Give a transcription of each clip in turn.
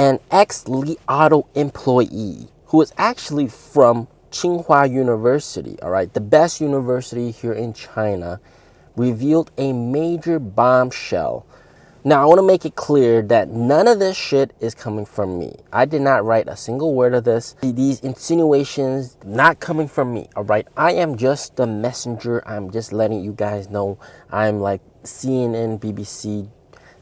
an ex-Li Auto employee who is actually from Tsinghua University, all right, the best university here in China, revealed a major bombshell. Now, I want to make it clear that none of this shit is coming from me. I did not write a single word of this. These insinuations not coming from me, all right? I am just the messenger. I'm just letting you guys know. I'm like CNN, BBC.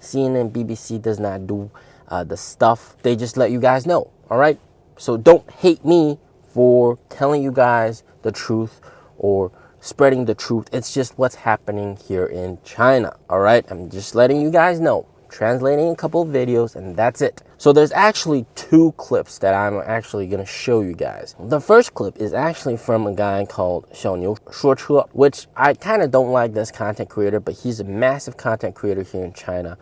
CNN, BBC does not do the stuff. They just let you guys know, all right? So don't hate me for telling you guys the truth or spreading the truth. It's just what's happening here in China, all right? I'm just letting you guys know, translating a couple of videos, and that's it. So there's actually two clips that I'm actually going to show you guys. The first clip is actually from a guy called 小牛说车, which I kind of don't like this content creator, but he's a massive content creator here in China.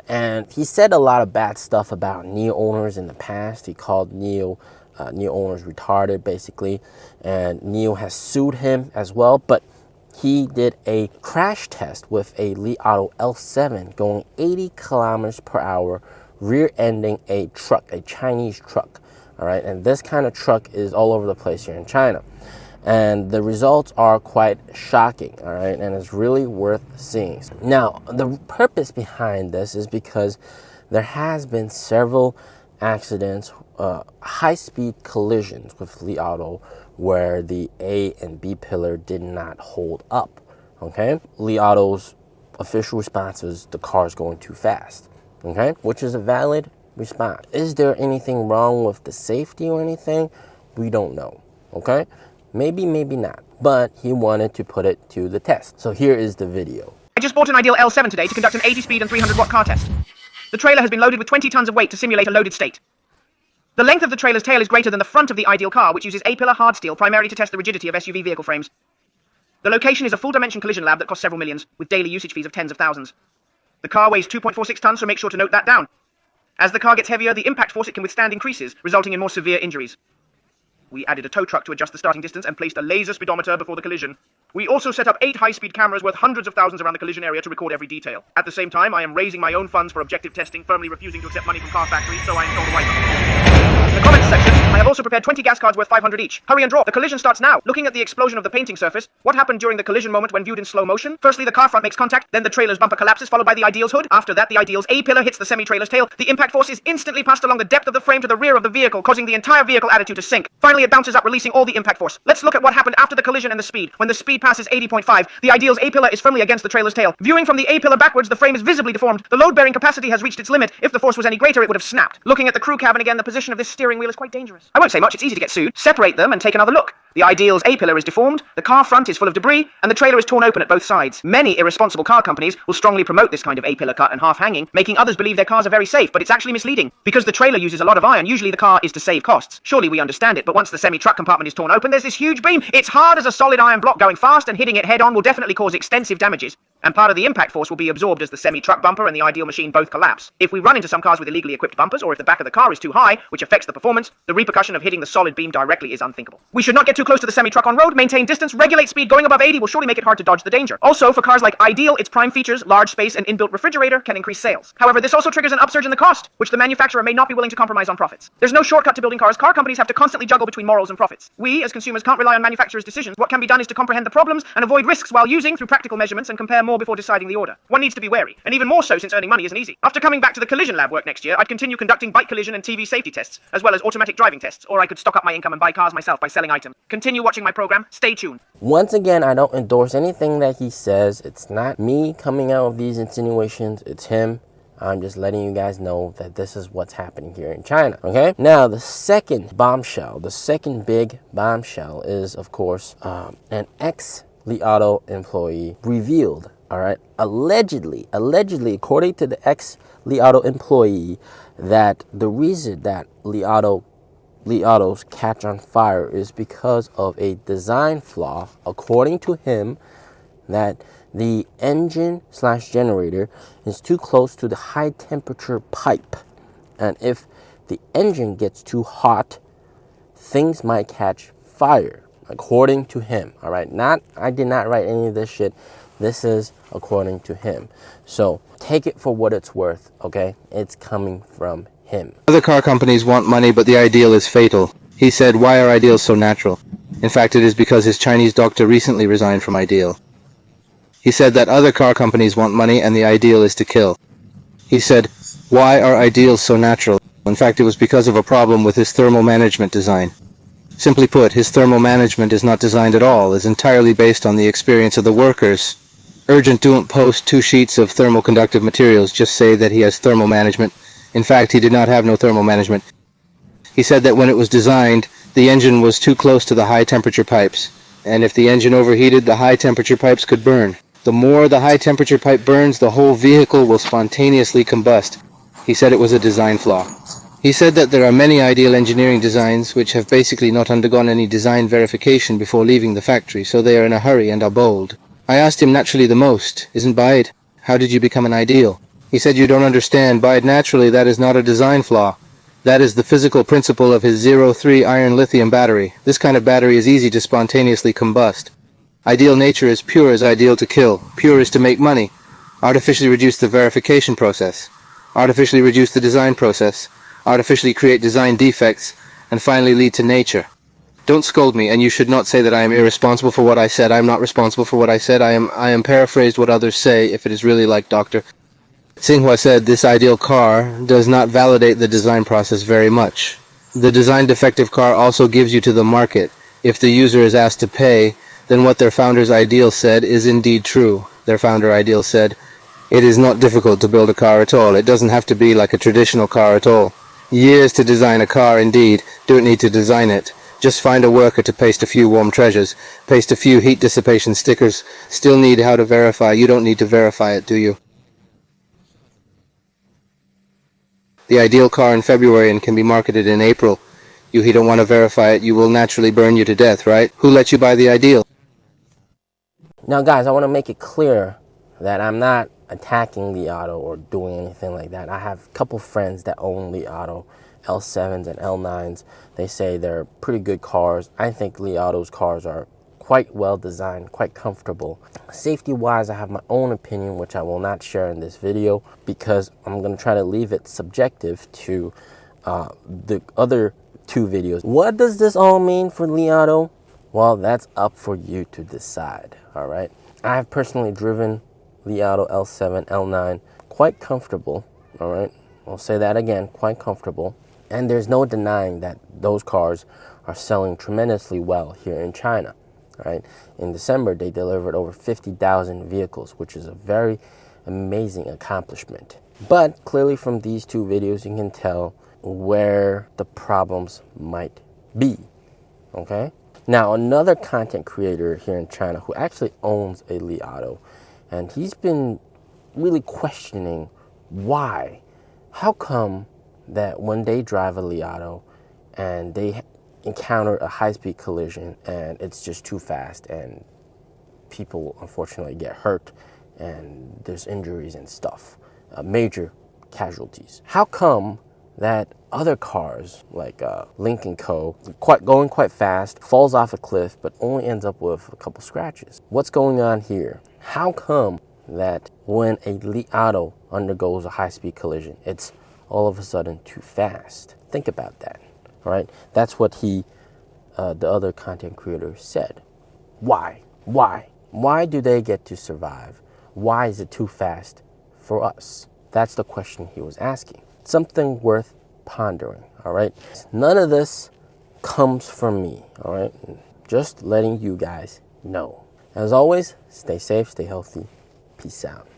And he said a lot of bad stuff about NIO owners in the past. He called NIO owners retarded, basically, and NIO has sued him as well. But he did a crash test with a Li Auto L7 going 80 kilometers per hour, rear-ending a truck, a Chinese truck, all right? And this kind of truck is all over the place here in China. And the results are quite shocking, all right? And it's really worth seeing. Now, the purpose behind this is because there has been several accidents, high-speed collisions with Li Auto where the A and B pillar did not hold up, okay? Li Auto's official response is the car is going too fast, okay? Which is a valid response. Is there anything wrong with the safety or anything? We don't know, okay? Maybe, maybe not, but he wanted to put it to the test. So here is the video. I just bought an Ideal L7 today to conduct an 80-speed and 300-watt car test. The trailer has been loaded with 20 tons of weight to simulate a loaded state. The length of the trailer's tail is greater than the front of the ideal car, which uses A-pillar hard steel primarily to test the rigidity of SUV vehicle frames. The location is a full-dimension collision lab that costs several millions, with daily usage fees of tens of thousands. The car weighs 2.46 tons, so make sure to note that down. As the car gets heavier, the impact force it can withstand increases, resulting in more severe injuries. We added a tow truck to adjust the starting distance and placed a laser speedometer before the collision. We also set up 8 high-speed cameras worth hundreds of thousands around the collision area to record every detail. At the same time, I am raising my own funds for objective testing, firmly refusing to accept money from car factories, so I am told to wipe them. In the comments section, I have also prepared 20 gas cards worth 500 each. Hurry and draw. The collision starts now. Looking at the explosion of the painting surface, what happened during the collision moment when viewed in slow motion? Firstly, the car front makes contact, then the trailer's bumper collapses, followed by the Ideal's hood. After that, the Ideal's A-pillar hits the semi-trailer's tail. The impact force is instantly passed along the depth of the frame to the rear of the vehicle, causing the entire vehicle attitude to sink. Finally, it bounces up, releasing all the impact force. Let's look at what happened after the collision and the speed. When the speed passes 80.5, the Ideal's A-pillar is firmly against the trailer's tail. Viewing from the A-pillar backwards, the frame is visibly deformed. The load-bearing capacity has reached its limit. If the force was any greater, it would have snapped. Looking at the crew cabin again, the position of this steering wheel is quite dangerous. I won't say much, it's easy to get sued. Separate them and take another look. The Ideal's A-pillar is deformed, the car front is full of debris, and the trailer is torn open at both sides. Many irresponsible car companies will strongly promote this kind of A-pillar cut and half-hanging, making others believe their cars are very safe, but it's actually misleading. Because the trailer uses a lot of iron, usually the car is to save costs. Surely we understand it, but once the semi-truck compartment is torn open, there's this huge beam. It's hard as a solid iron block. Going fast and hitting it head-on will definitely cause extensive damages. And part of the impact force will be absorbed as the semi-truck bumper and the Ideal machine both collapse. If we run into some cars with illegally equipped bumpers, or if the back of the car is too high, which affects the performance, the repercussion of hitting the solid beam directly is unthinkable. We should not get too close to the semi-truck on road, maintain distance, regulate speed. Going above 80 will surely make it hard to dodge the danger. Also, for cars like Ideal, its prime features, large space and inbuilt refrigerator, can increase sales. However, this also triggers an upsurge in the cost, which the manufacturer may not be willing to compromise on profits. There's no shortcut to building cars. Car companies have to constantly juggle between morals and profits. We, as consumers, can't rely on manufacturers' decisions. What can be done is to comprehend the problems and avoid risks while using, through practical measurements, and compare more before deciding the order. One needs to be wary, and even more so since earning money isn't easy. After coming back to the collision lab work next year, I'd continue conducting bike collision and TV safety tests, as well as automatic driving tests, or I could stock up my income and buy cars myself by selling items. Continue watching my program. Stay tuned. Once again, I don't endorse anything that he says. It's not me coming out with these insinuations. It's him. I'm just letting you guys know that this is what's happening here in China, okay? Now, the second bombshell, the second big bombshell is, of course, an ex-Li Auto employee revealed, all right, allegedly, according to the ex-Li Auto employee, that the reason that Li Autos catch on fire is because of a design flaw, according to him, that the engine/generator is too close to the high temperature pipe, and if the engine gets too hot, things might catch fire, according to him. All right, I did not write any of this shit. This is according to him. So take it for what it's worth, okay? It's coming from him. Other car companies want money, but the ideal is fatal. He said, why are ideals so natural? In fact, it is because his Chinese doctor recently resigned from Ideal. He said that other car companies want money and the ideal is to kill. He said, why are ideals so natural? In fact, it was because of a problem with his thermal management design. Simply put, his thermal management is not designed at all, is entirely based on the experience of the workers. Urgent, don't post 2 sheets of thermal conductive materials, just say that he has thermal management. In fact, he did not have no thermal management. He said that when it was designed, the engine was too close to the high temperature pipes, and if the engine overheated, the high temperature pipes could burn. The more the high temperature pipe burns, the whole vehicle will spontaneously combust. He said it was a design flaw. He said that there are many ideal engineering designs which have basically not undergone any design verification before leaving the factory, so they are in a hurry and are bold. I asked him naturally the most, isn't by it? How did you become an ideal? He said you don't understand, by it naturally that is not a design flaw. That is the physical principle of his 03 iron lithium battery. This kind of battery is easy to spontaneously combust. Ideal nature is pure as ideal to kill. Pure is to make money. Artificially reduce the verification process. Artificially reduce the design process. Artificially create design defects. And finally lead to nature. Don't scold me, and you should not say that I am irresponsible for what I said. I am not responsible for what I said. I am paraphrased what others say, if it is really like Dr. Tsinghua said, this ideal car does not validate the design process very much. The design defective car also gives you to the market. If the user is asked to pay, then what their founder's ideal said is indeed true. Their founder ideal said, it is not difficult to build a car at all. It doesn't have to be like a traditional car at all. Years to design a car, indeed. Don't need to design it. Just find a worker to paste a few warm treasures, paste a few heat dissipation stickers. Still need how to verify. You don't need to verify it, do you? The ideal car in February and can be marketed in April. You don't want to verify it, you will naturally burn you to death, right? Who let you buy the ideal? Now guys, I want to make it clear that I'm not attacking Li Auto or doing anything like that. I have a couple friends that own Li Auto, L7s and L9s. They say they're pretty good cars. I think Li Auto's cars are quite well designed, quite comfortable. Safety wise, I have my own opinion, which I will not share in this video because I'm going to try to leave it subjective to the other 2 videos. What does this all mean for Li Auto? Well, that's up for you to decide. All right, I have personally driven Li Auto L7, L9, quite comfortable. All right, I'll say that again, quite comfortable. And there's no denying that those cars are selling tremendously well here in China. Right? In December, they delivered over 50,000 vehicles, which is a very amazing accomplishment. But clearly from these 2 videos, you can tell where the problems might be. Okay? Now, another content creator here in China who actually owns a Li Auto, and he's been really questioning why. How come that when they drive a Li Auto and they encounter a high-speed collision and it's just too fast and people unfortunately get hurt and there's injuries and stuff, major casualties. How come that other cars like Lincoln Co. going quite fast, falls off a cliff, but only ends up with a couple scratches? What's going on here? How come that when a Li Auto undergoes a high-speed collision, it's all of a sudden too fast? Think about that. All right, that's what the other content creator said. Why? Why do they get to survive? Why is it too fast for us? That's the question he was asking. Something worth pondering. All right, none of this comes from me. All right, just letting you guys know. As always, stay safe, stay healthy. Peace out.